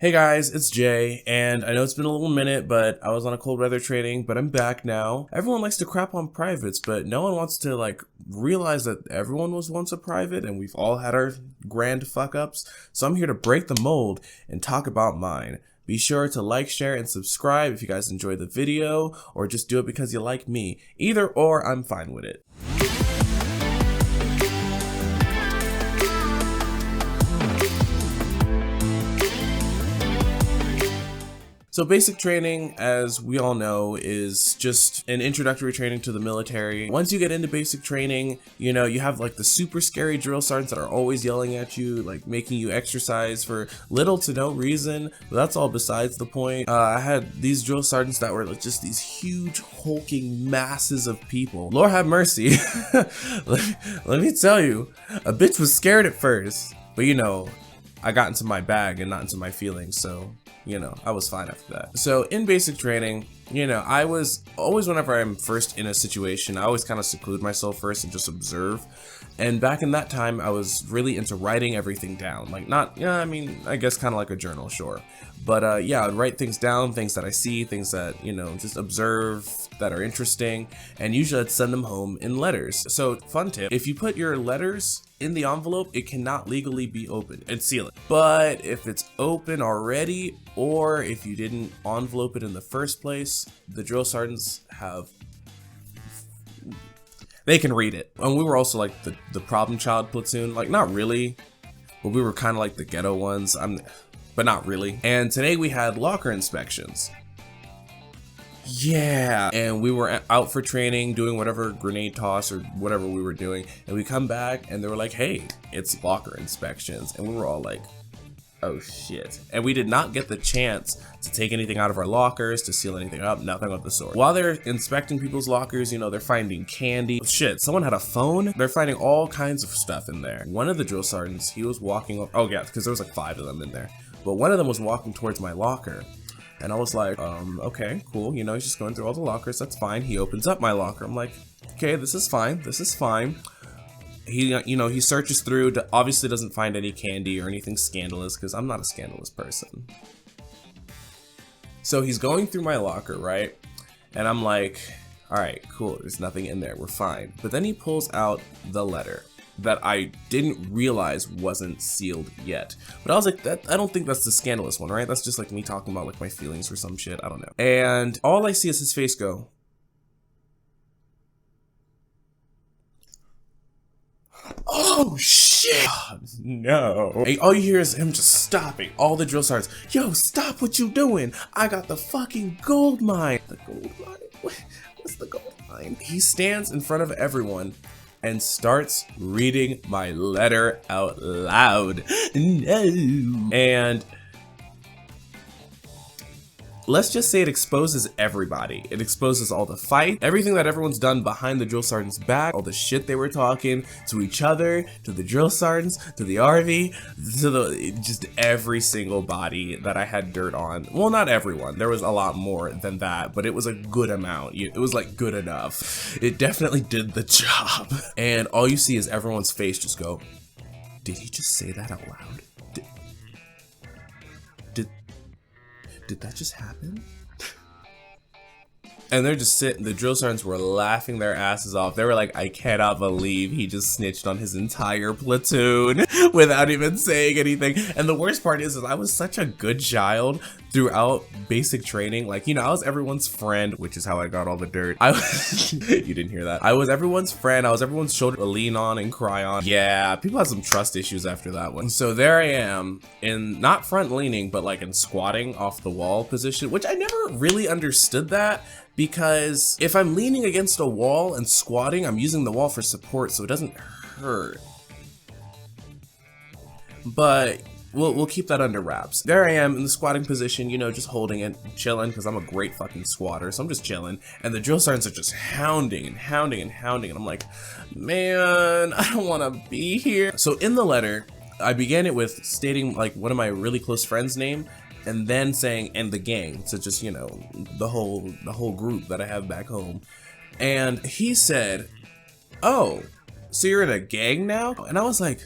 Hey guys, it's Jay, and I know it's been a little minute, but I was on a cold weather training, but I'm back now. Everyone likes to crap on privates, but no one wants to realize that everyone was once a private and we've all had our grand fuck ups. So I'm here to break the mold and talk about mine. Be sure to like, share, and subscribe if you guys enjoy the video, or just do it because you like me. Either or, I'm fine with it. So basic training, as we all know, is just an introductory training to the military. Once you get into basic training, you have the super scary drill sergeants that are always yelling at you, making you exercise for little to no reason, but that's all besides the point. I had these drill sergeants that were just these huge hulking masses of people. Lord have mercy. let me tell you, a bitch was scared at first, but I got into my bag and not into my feelings, so I was fine after that. So in basic training, I was always, whenever I'm first in a situation, I always kind of seclude myself first and just observe. And back in that time, I was really into writing everything down. I guess kind of like a journal, sure. But yeah, I'd write things down, things that I see, things that, just observe that are interesting. And usually I'd send them home in letters. So fun tip, if you put your letters in the envelope, it cannot legally be opened and seal it. But if it's open already, or if you didn't envelope it in the first place, the drill sergeants they can read it. And we were also the problem child platoon, not really, but we were kind of like the ghetto ones, but not really. And today we had locker inspections. Yeah, and we were out for training, doing whatever grenade toss or whatever we were doing, and we come back and they were like, hey, it's locker inspections. And we were all like, oh shit. And we did not get the chance to take anything out of our lockers, to seal anything up, nothing of the sort. While they're inspecting people's lockers, they're finding candy. Shit, someone had a phone. They're finding all kinds of stuff in there. One of the drill sergeants, he was walking, oh yeah, because there was 5 of them in there. But one of them was walking towards my locker. And I was like, okay, cool. He's just going through all the lockers. That's fine. He opens up my locker. I'm like, okay, this is fine. This is fine. He searches through, obviously doesn't find any candy or anything scandalous, because I'm not a scandalous person. So he's going through my locker, right? And I'm like, all right, cool. There's nothing in there. We're fine. But then he pulls out the letter that I didn't realize wasn't sealed yet. But I was like, I don't think that's the scandalous one, right? That's just me talking about my feelings or some shit. I don't know. And all I see is his face go, oh shit, no. And all you hear is him just stopping. All the drill sergeants, yo, stop what you doing. I got the fucking gold mine. The gold mine? What's the gold mine? He stands in front of everyone and starts reading my letter out loud. No. And let's just say it exposes everybody. It exposes all the fight, everything that everyone's done behind the drill sergeant's back, all the shit they were talking to each other, to the drill sergeants, to the RV, to just every single body that I had dirt on. Well, not everyone. There was a lot more than that, but it was a good amount. It was good enough. It definitely did the job. And all you see is everyone's face just go, did he just say that out loud? Did that just happen? And they're just sitting, the drill sergeants were laughing their asses off. They were like, I cannot believe he just snitched on his entire platoon without even saying anything. And the worst part is I was such a good child throughout basic training. I was everyone's friend, which is how I got all the dirt. You didn't hear that. I was everyone's friend. I was everyone's shoulder to lean on and cry on. Yeah, people had some trust issues after that one. So there I am in not front leaning, but in squatting off the wall position, which I never really understood that. Because if I'm leaning against a wall and squatting, I'm using the wall for support, so it doesn't hurt. But we'll keep that under wraps. There I am in the squatting position, just holding it, chilling, because I'm a great fucking squatter, so I'm just chilling. And the drill sergeants are just hounding and hounding and hounding, and I'm like, man, I don't want to be here. So in the letter, I began it with stating one of my really close friends' name, and then saying, and the gang, so just, the whole group that I have back home. And he said, oh, so you're in a gang now? And I was like,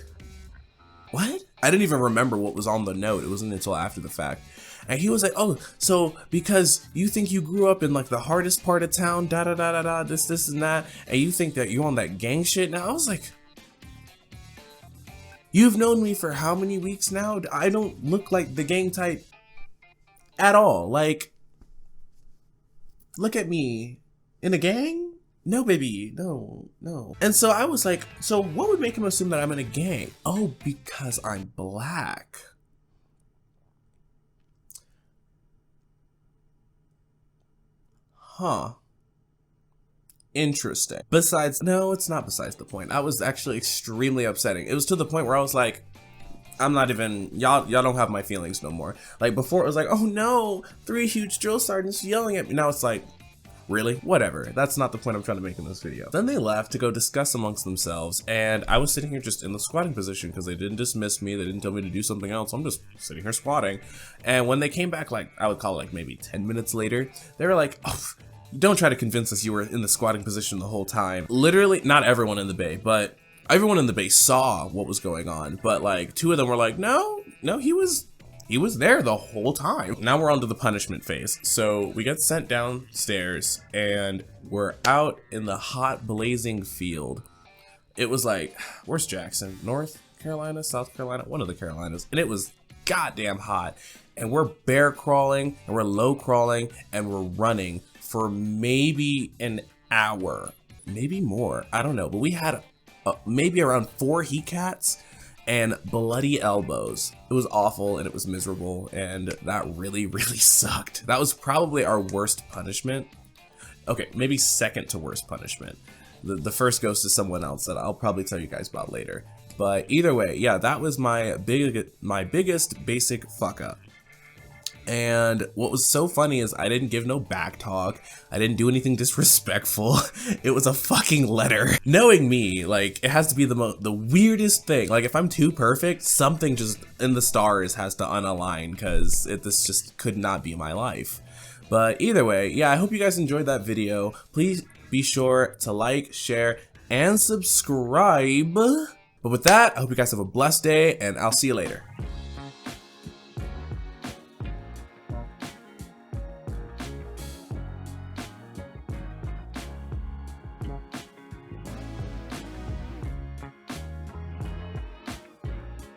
what? I didn't even remember what was on the note. It wasn't until after the fact. And he was like, oh, so because you think you grew up in like the hardest part of town, da da da da da, this and that, and you think that you're on that gang shit now? I was like, you've known me for how many weeks now? I don't look like the gang type at all. Like, look at me in a gang? No, baby, no, no. And so I was like, so what would make him assume that I'm in a gang? Oh, because I'm black. Huh. Interesting. Besides, no, it's not besides the point. I was actually extremely upsetting. It was to the point where I was like, I'm not even, y'all don't have my feelings no more. Like before it was like, oh no, 3 huge drill sergeants yelling at me. Now it's like, really? Whatever. That's not the point I'm trying to make in this video. Then they left to go discuss amongst themselves, and I was sitting here just in the squatting position because they didn't dismiss me. They didn't tell me to do something else. I'm just sitting here squatting. And when they came back, like, I would call it like maybe 10 minutes later, they were like, oh, don't try to convince us you were in the squatting position the whole time. Literally, not everyone in the bay, but everyone in the bay saw what was going on. But like 2 of them were like, no, he was there the whole time. Now we're on to the punishment phase. So we get sent downstairs and we're out in the hot blazing field. It was like, where's Jackson? North Carolina, South Carolina, one of the Carolinas. And it was goddamn hot. And we're bear crawling and we're low crawling and we're running for maybe an hour, maybe more. I don't know, but we had maybe around 4 heat cats and bloody elbows. It was awful and it was miserable, and that really, really sucked. That was probably our worst punishment. Okay, maybe second to worst punishment. The first goes to someone else that I'll probably tell you guys about later. But either way, yeah, that was my biggest basic fuck up. And what was so funny is I didn't give no back talk. I didn't do anything disrespectful. It was a fucking letter. Knowing me, like, it has to be the weirdest thing. Like, if I'm too perfect, something just in the stars has to unalign, because this just could not be my life. But either way, yeah, I hope you guys enjoyed that video. Please be sure to like, share, and subscribe. But with that, I hope you guys have a blessed day, and I'll see you later.